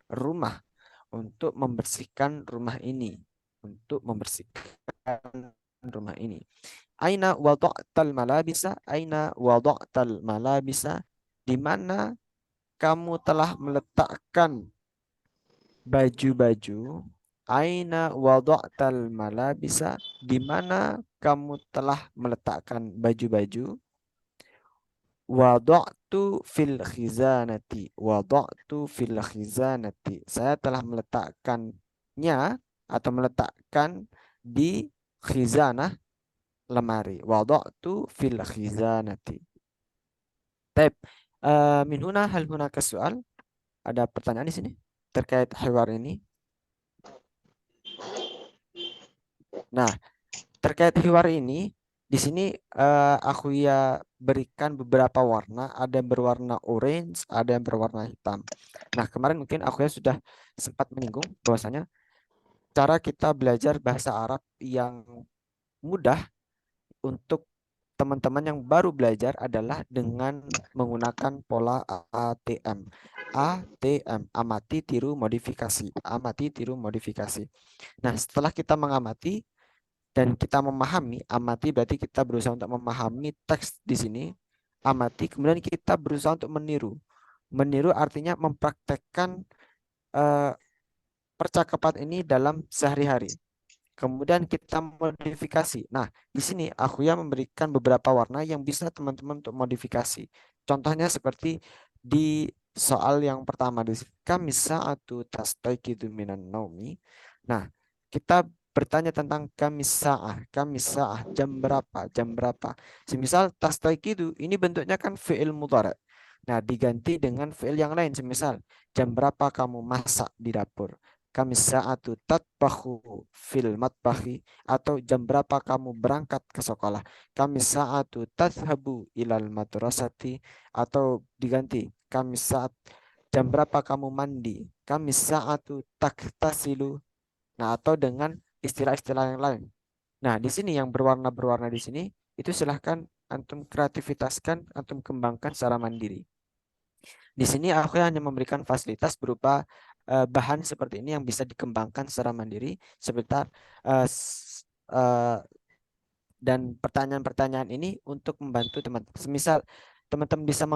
Speaker 3: rumah, untuk membersihkan rumah ini, untuk membersihkan rumah ini. Aina wada'tal malabisa? Aina wada'tal malabisa? Di mana kamu telah meletakkan baju-baju? Aina wada'tal malabisa? Di mana kamu telah meletakkan baju-baju? Wada'tu fil khizanati. Wada'tu fil khizanati. Saya telah meletakkannya atau meletakkan di khizanah, lemari. Wada'tu fil khizanati. Baik. Min huna hal hunaka soal? Ada pertanyaan di sini terkait hiwar ini? Nah, terkait hiwar ini, di sini aku ya berikan beberapa warna. Ada yang berwarna orange, ada yang berwarna hitam. Nah, kemarin mungkin aku ya sudah sempat menyinggung bahwasanya cara kita belajar bahasa Arab yang mudah untuk teman-teman yang baru belajar adalah dengan menggunakan pola ATM. ATM, amati, tiru, modifikasi. Amati, tiru, modifikasi. Nah, setelah kita mengamati dan kita memahami, amati berarti kita berusaha untuk memahami teks di sini. Amati, kemudian kita berusaha untuk meniru. Meniru artinya mempraktekkan percakapan ini dalam sehari-hari. Kemudian kita modifikasi. Nah, di sini aku ya memberikan beberapa warna yang bisa teman-teman untuk modifikasi. Contohnya seperti di soal yang pertama di kami sa'atu tastaiqidu minan naumi. Nah, kita bertanya tentang kami sa'ah, jam berapa, jam berapa. Semisal tastaiqidu ini bentuknya kan fi'il mudhari'. Nah, diganti dengan fi'il yang lain. Semisal jam berapa kamu masak di dapur. Kami sa'atu tatbakhu fil matbakhi, atau jam berapa kamu berangkat ke sekolah. Kami sa'atu tadhhabu ilal madrasati, atau diganti kami saat jam berapa kamu mandi. Kami sa'atu taktasilu. Nah, atau dengan istilah-istilah yang lain. Nah, di sini yang berwarna-berwarna di sini itu silahkan antum kreativitaskan, antum kembangkan secara mandiri. Di sini aku hanya memberikan fasilitas berupa bahan seperti ini yang bisa dikembangkan secara mandiri, sebentar dan pertanyaan-pertanyaan ini untuk membantu teman-teman. Semisal teman-teman bisa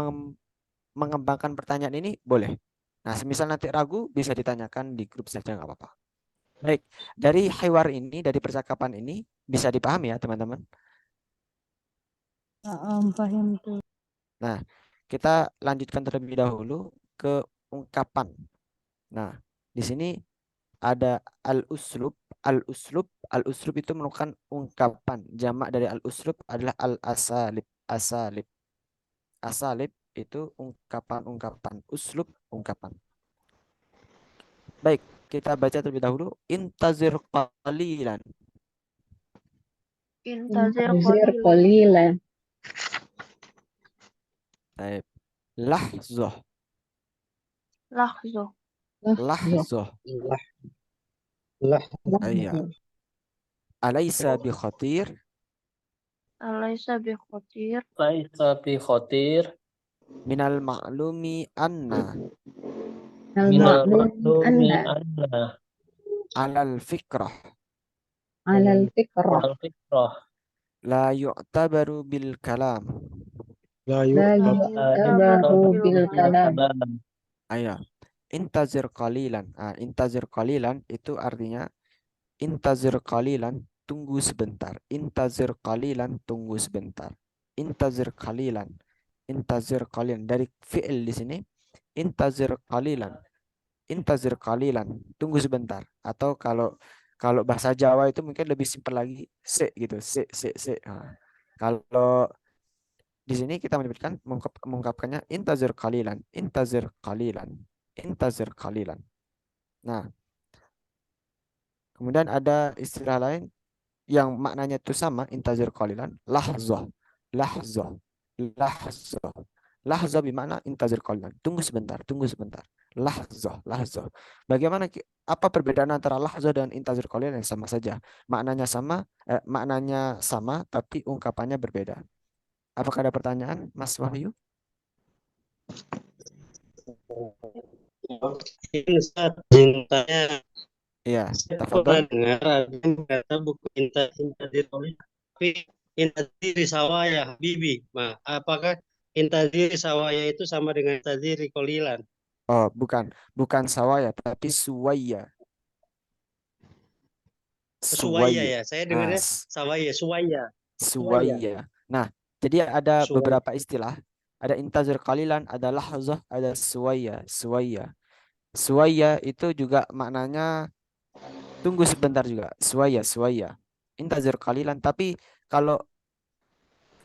Speaker 3: mengembangkan pertanyaan ini, boleh. Nah, semisal nanti ragu, bisa ditanyakan di grup saja, nggak apa-apa. Baik, dari hiwar ini, dari percakapan ini, bisa dipahami ya teman-teman?
Speaker 5: Paham tuh.
Speaker 3: Nah, kita lanjutkan terlebih dahulu ke ungkapan. Nah, di sini ada al-uslub. Al-uslub, al-uslub itu merupakan ungkapan. Jamak dari al-uslub adalah al-asalib. Asalib. Asalib itu ungkapan-ungkapan. Uslub, ungkapan. Baik, kita baca terlebih dahulu. Intazir qalilan.
Speaker 7: Intazir
Speaker 6: Intazir
Speaker 7: qalilan.
Speaker 6: qalilan.
Speaker 3: Baik. Lahzah.
Speaker 7: Lahzah.
Speaker 3: Lahzah. Iya. Alaysa bi khatir.
Speaker 7: Alaysa bi khatir.
Speaker 2: Laisa bi khatir.
Speaker 3: Minal ma'lumi anna
Speaker 2: Minal
Speaker 6: Al-ma'lumi
Speaker 2: ma'lumi
Speaker 6: anna
Speaker 2: anna
Speaker 3: alal fikrah
Speaker 6: alal fikrah
Speaker 2: al-fitrah
Speaker 3: la yu'tabaru bil kalam.
Speaker 6: la yu'tabaru bil kalam.
Speaker 3: Ayo. Intazir qalilan. Intazir qalilan itu artinya intazir qalilan, tunggu sebentar. Intazir qalilan, tunggu sebentar. Intazir qalilan. Intazir qalilan dari fi'il di sini. Intazir qalilan. Intazir qalilan, tunggu sebentar. Atau kalau bahasa Jawa itu mungkin lebih simpel lagi, se gitu, se. Kalau di sini kita menyebutkan mengungkapkannya intazir qalilan, intazir qalilan, intazir qalilan. Nah, kemudian ada istilah lain yang maknanya itu sama, intazir qalilan, lahzah, lahzah, lahzah. Lahzah bermakna intazir qalilan, tunggu sebentar, tunggu sebentar. Lahzah, lahzah. Bagaimana apa perbedaan antara lahzah dan intazir qalilan? Yang sama saja. Maknanya sama tapi ungkapannya berbeda. Apakah ada pertanyaan, Mas Wahyu?
Speaker 9: Cintanya
Speaker 3: Iya,
Speaker 9: saya pernah
Speaker 3: tafadhol.
Speaker 9: dengar ada yang kata buku Intazir tapi Intazir Sawaya Bibi. Nah, apakah Intazir Sawaya itu sama dengan Intazir Kolilan?
Speaker 3: Oh, bukan sawaya tapi suwaya.
Speaker 9: Suwaya ya, saya
Speaker 3: Nah,
Speaker 9: dengarnya Sawaya, Suwaya.
Speaker 3: suwaya. Nah, jadi ada
Speaker 9: Suwaya.
Speaker 3: beberapa istilah. Ada intazir qalilan, ada lahzah, ada suwaya, suwaya. Suwaya itu juga maknanya tunggu sebentar juga. Suwaya, suwaya. Intazir qalilan, tapi kalau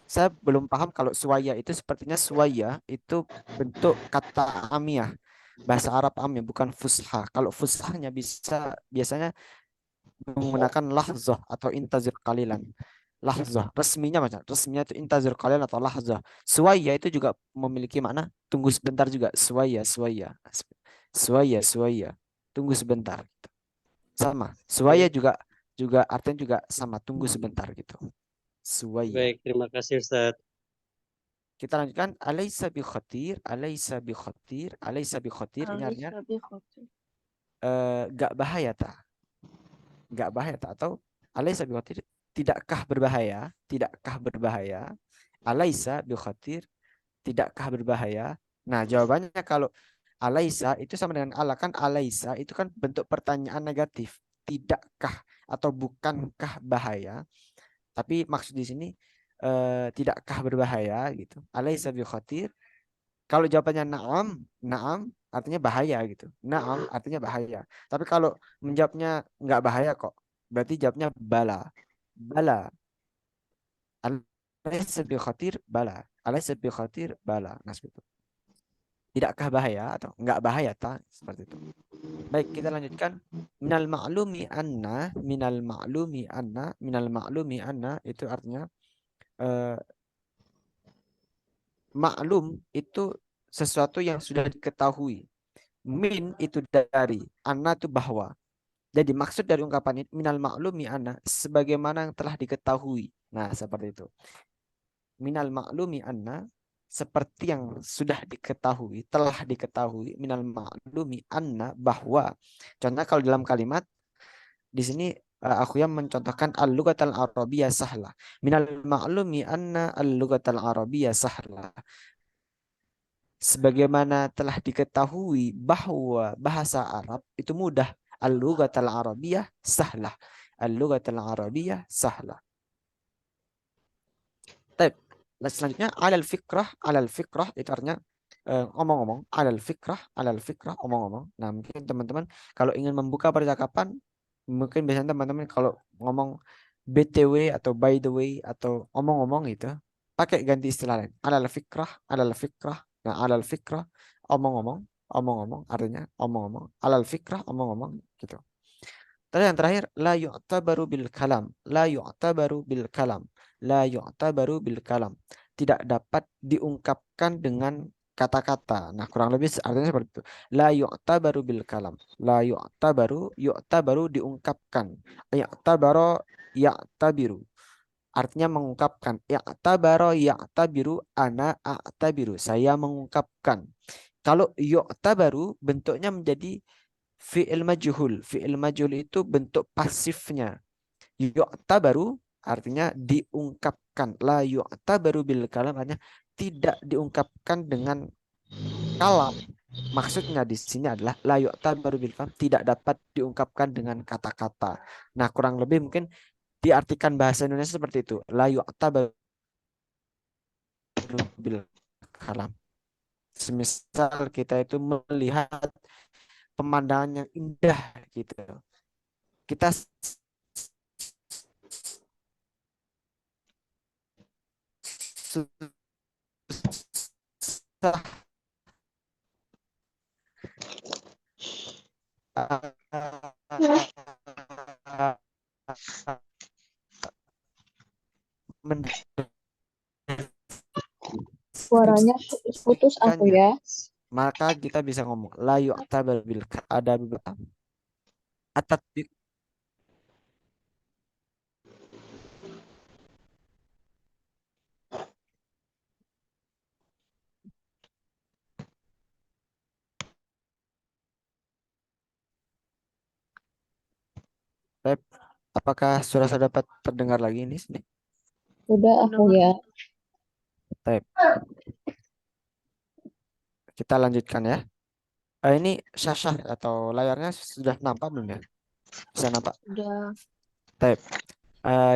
Speaker 3: saya belum paham kalau suwaya itu sepertinya suwaya itu bentuk kata amiyah. Bahasa Arab amiyah, bukan fusha. Kalau fushahnya biasanya menggunakan lahzah atau intazir qalilan. Lahzah, resminya macam resminya itu intazir qalilan atau lahzah. Suwaya itu juga memiliki makna tunggu sebentar juga. Suwaya, suwaya. Suwaya, suwaya. Tunggu sebentar. Sama. Suwaya juga artinya juga sama, tunggu sebentar gitu. Suwaya.
Speaker 9: Baik, terima kasih Ustaz.
Speaker 3: Kita lanjutkan. Alaysa bi khatir, alaysa bi khatir, alaysa bi khatir. Ini artinya
Speaker 7: Alaysa bi khatir.
Speaker 3: gak bahaya tak? Gak bahaya tak? Atau alaysa bi khatir, tidakkah berbahaya? Tidakkah berbahaya? Alaysa bi khatir, tidakkah berbahaya? Nah, jawabannya kalau alaysa itu sama dengan ala, kan alaysa itu kan bentuk pertanyaan negatif. Tidakkah atau bukankah bahaya? Tapi maksud di sini tidakkah berbahaya gitu. Alaysa bi khatir. Kalau jawabannya na'am, na'am artinya bahaya gitu. Na'am artinya bahaya. Tapi kalau menjawabnya nggak bahaya kok, berarti jawabnya bala. Bala. Alaysa bi khatir, bala. Alaysa bi khatir, bala. Nah, seperti itu. Tidakkah bahaya atau nggak bahaya tak? Seperti itu. Baik, kita lanjutkan. Minal ma'lumi anna, minal ma'lumi anna, minal ma'lumi anna itu artinya maklum itu sesuatu yang sudah diketahui. Min itu dari, anna itu bahwa. Jadi maksud dari ungkapan ini minal maklumi anna sebagaimana yang telah diketahui. Nah, seperti itu. Minal maklumi anna seperti yang sudah diketahui, telah diketahui, minal maklumi anna bahwa. Contohnya kalau dalam kalimat di sini aku yang mencontohkan al-lughatal arabiyyah sahla. Minal maklumi anna al-lughatal arabiyyah sahla. Sebagaimana telah diketahui bahwa bahasa Arab itu mudah. Al-lughatal arabiyyah sahlah. Al-lughatal arabiyyah sahlah. Baik. Selanjutnya alal fikrah itu artinya ngomong-ngomong, alal fikrah omong-omong. Nah, mungkin teman-teman kalau ingin membuka percakapan, mungkin biasanya teman-teman kalau ngomong BTW atau by the way atau omong-omong gitu, pakai ganti istilah lain. Alal fikrah. Nah, alal fikrah omong-omong artinya omong-omong. Alal fikrah omong-omong gitu. Terus yang terakhir, la yu'tabaru bil kalam. La yu'tabaru bil kalam. La yu'tabaru bil kalam. Tidak dapat diungkapkan dengan kata-kata. Nah, kurang lebih artinya seperti itu. La yu'tabaru bil kalam. La yu'tabaru diungkapkan. Ya'tabaro ya'tabiru. Artinya mengungkapkan. Ya'tabiru ana a'tabiru. Saya mengungkapkan. Kalau yu'tabaru bentuknya menjadi fi'il majhul. Fi'il majhul itu bentuk pasifnya. Yu'tabaru artinya diungkapkan. La yu'tabaru bil kalam artinya tidak diungkapkan dengan kalam. Maksudnya di sini adalah la yu'tabaru bil kalam, tidak dapat diungkapkan dengan kata-kata. Nah, kurang lebih mungkin diartikan bahasa Indonesia seperti itu. La yu'tabaru bil kalam. Semisal kita itu melihat pemandangan yang indah gitu. Kita susah
Speaker 6: Suaranya putus aku ya.
Speaker 3: maka kita bisa ngomong la yu'tabar bil ada beberapa at-tatbiq apakah sudah dapat terdengar lagi ini sini?
Speaker 6: Sudah aku ya.
Speaker 3: Baik. Kita lanjutkan ya. Ini syashah atau layarnya sudah nampak belum ya? Bisa nampak?
Speaker 7: Sudah.
Speaker 3: Baik.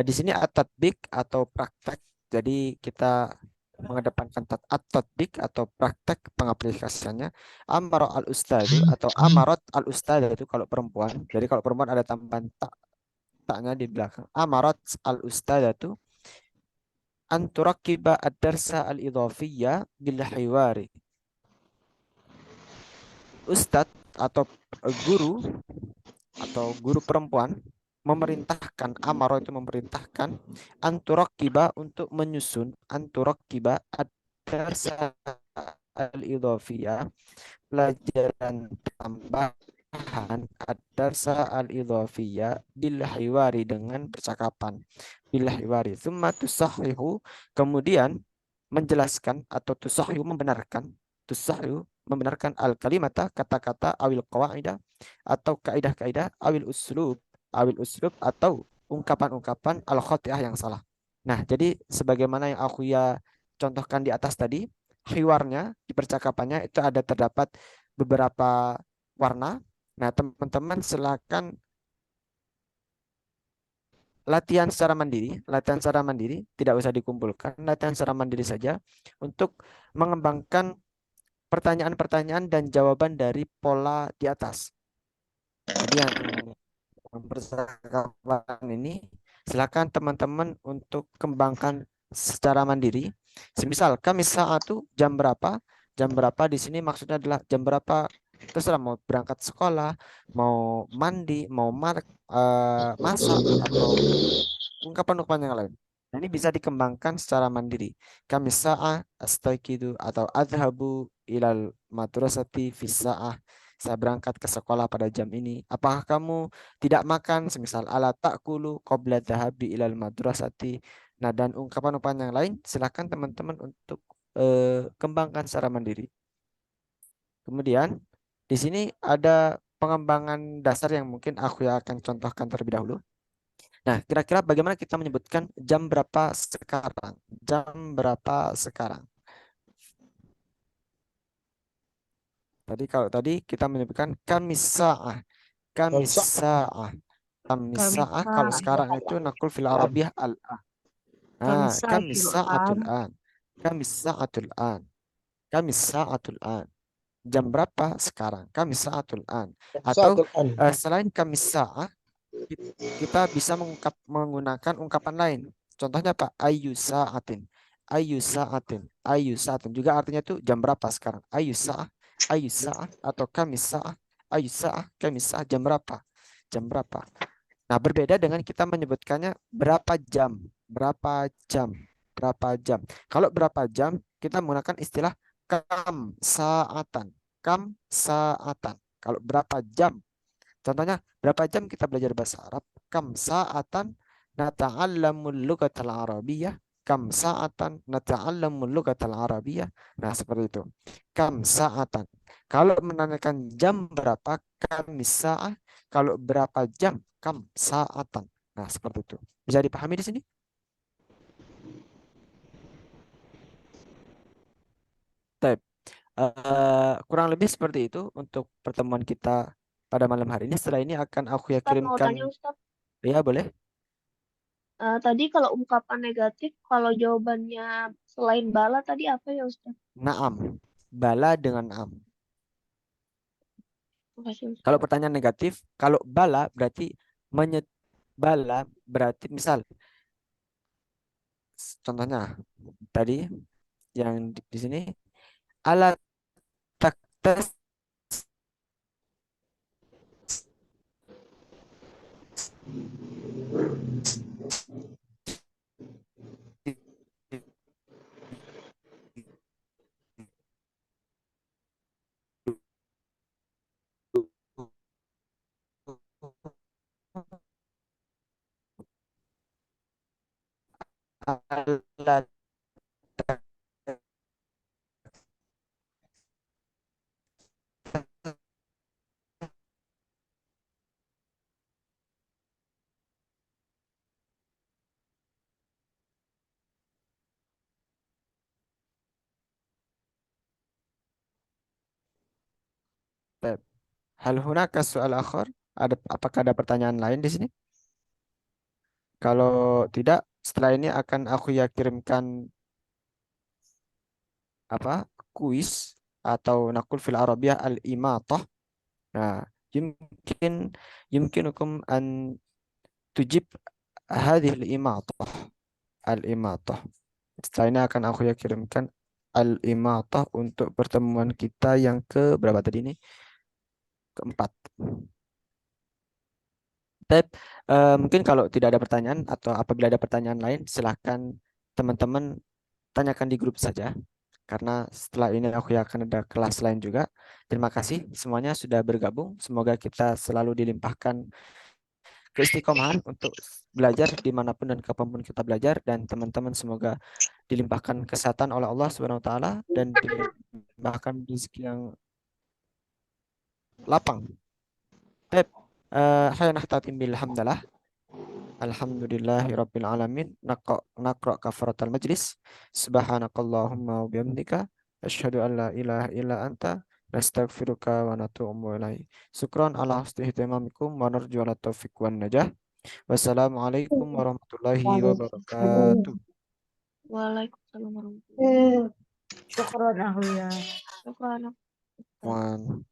Speaker 3: Di sini at-tatbiq atau praktek. Jadi kita mengedepankan at-tatbiq atau praktek pengaplikasiannya. Amara al-ustadu atau amarat al-ustadu itu kalau perempuan. Jadi kalau perempuan ada tambahan taknya di belakang. Amarat al-ustadatu an turakkiba ad-darsa al-idhafiyya bil hiwari. Ustadz atau guru perempuan memerintahkan, amaro itu memerintahkan anturakiba untuk menyusun anturakiba ad-darsa al-idhafiyah, pelajaran tambahan ad-darsa al-idhafiyah bil hiwari dengan percakapan bil hiwari thumma tusahihu, kemudian menjelaskan atau tusahihu membenarkan al-kalimata kata-kata awil qawaida atau kaidah-kaidah awil uslub atau ungkapan-ungkapan al-khati'ah yang salah. Nah, jadi sebagaimana yang aku ya contohkan di atas tadi, hiwarnya di percakapannya itu ada terdapat beberapa warna. Nah, teman-teman silakan latihan secara mandiri, tidak usah dikumpulkan, latihan secara mandiri saja untuk mengembangkan pertanyaan-pertanyaan dan jawaban dari pola di atas. Jadi yang percakapan ini silakan teman-teman untuk kembangkan secara mandiri. Semisal kami saatu jam berapa? Jam berapa di sini maksudnya adalah jam berapa, terserah mau berangkat sekolah, mau mandi, mau masak atau ungkapan-ungkapan yang lain. Nah, ini bisa dikembangkan secara mandiri. Kami sa'a astaiqidu atau adhabu ilal madrasati fi sa'ah. Saya berangkat ke sekolah pada jam ini. Apakah kamu tidak makan? Semisal ala ta'kulu qabla dhahabi ilal madrasati. Nah, dan ungkapan-ungkapan yang lain silakan teman-teman untuk kembangkan secara mandiri. Kemudian di sini ada pengembangan dasar yang mungkin aku akan contohkan terlebih dahulu. Nah, kira-kira bagaimana kita menyebutkan jam berapa sekarang? Jam berapa sekarang? Tadi kita menyebutkan kamisa'ah. Kamisa'ah. Kamisa'ah kalau sekarang itu nakul fil arabiyah al-an. Nah, kamisa'atul an. Kamis sa'atul an. Kamis sa'atul an. Jam berapa sekarang? Kamis sa'atul an. Atau selain kamis sa'ah, kita bisa menggunakan ungkapan lain. Contohnya apa? Ayu sa'atin. Ayu sa'atin. Ayu sa'atin. Juga artinya itu jam berapa sekarang? Ayu sa'ah. Ayu sa'ah. Atau kamis sa'ah. Ayu sa'ah. Kamis sa'ah. Jam berapa? Jam berapa? Nah, berbeda dengan kita menyebutkannya berapa jam. Berapa jam. Berapa jam. Kalau berapa jam, kita menggunakan istilah kam sa'atan. Kam sa'atan. Kalau berapa jam. Contohnya, berapa jam kita belajar bahasa Arab? Kam sa'atan nata'allamul lughatal arabiyyah. Kam sa'atan nata'allamul lughatal arabiyyah. Nah, seperti itu. Kam sa'atan. Kalau menanyakan jam berapa, kam sa'ah. Kalau berapa jam, kam sa'atan. Nah, seperti itu. Bisa dipahami di sini? Baik. Kurang lebih seperti itu untuk pertemuan kita pada malam hari ini. Setelah ini akan aku ya
Speaker 7: Ustaz mau
Speaker 3: kirimkan.
Speaker 7: tanya Ustaz.
Speaker 3: Ya, boleh.
Speaker 7: Tadi kalau ungkapan negatif, kalau jawabannya selain bala tadi apa ya Ustaz?
Speaker 3: Naam. Bala dengan am.
Speaker 7: Makasih Ustaz.
Speaker 3: Kalau pertanyaan negatif, kalau bala berarti bala berarti misal contohnya tadi yang di sini alat taktas alat hal hunaka soal akhir. Apakah ada pertanyaan lain di sini? Kalau tidak, setelah ini akan aku ya kirimkan apa? Kuis atau nakul fil Arabiyah al-imatah. Nah, yumkinukum an tujib hadhihi al-imatah. Al-imatah. Setelah ini akan aku ya kirimkan al-imatah untuk pertemuan kita yang ke berapa tadi ini? Keempat. Ted, mungkin kalau tidak ada pertanyaan atau apabila ada pertanyaan lain, silahkan teman-teman tanyakan di grup saja. Karena setelah ini aku akan ada kelas lain juga. Terima kasih semuanya sudah bergabung. Semoga kita selalu dilimpahkan keistiqomahan untuk belajar dimanapun dan kapanpun kita belajar. Dan teman-teman semoga dilimpahkan kesehatan oleh Allah Subhanahu Wa Taala dan dilimpahkan rezeki yang lapang. Ted, hayya nahtatim bil hamdalah. Alhamdulillahirabbil alamin. Naqra kafaratal majlis. Subhanakallahumma wa bihamdika asyhadu an la ilaha illa anta nastaghfiruka wa natubu ilaik. Syukran ala husni ihtimamikum wa narju ala taufiq wan najah. Wassalamualaikum warahmatullahi wabarakatuh.
Speaker 7: Waalaikumsalam warahmatullahi
Speaker 5: Syukron ahliya.
Speaker 7: wabarakatuh.
Speaker 3: Wan.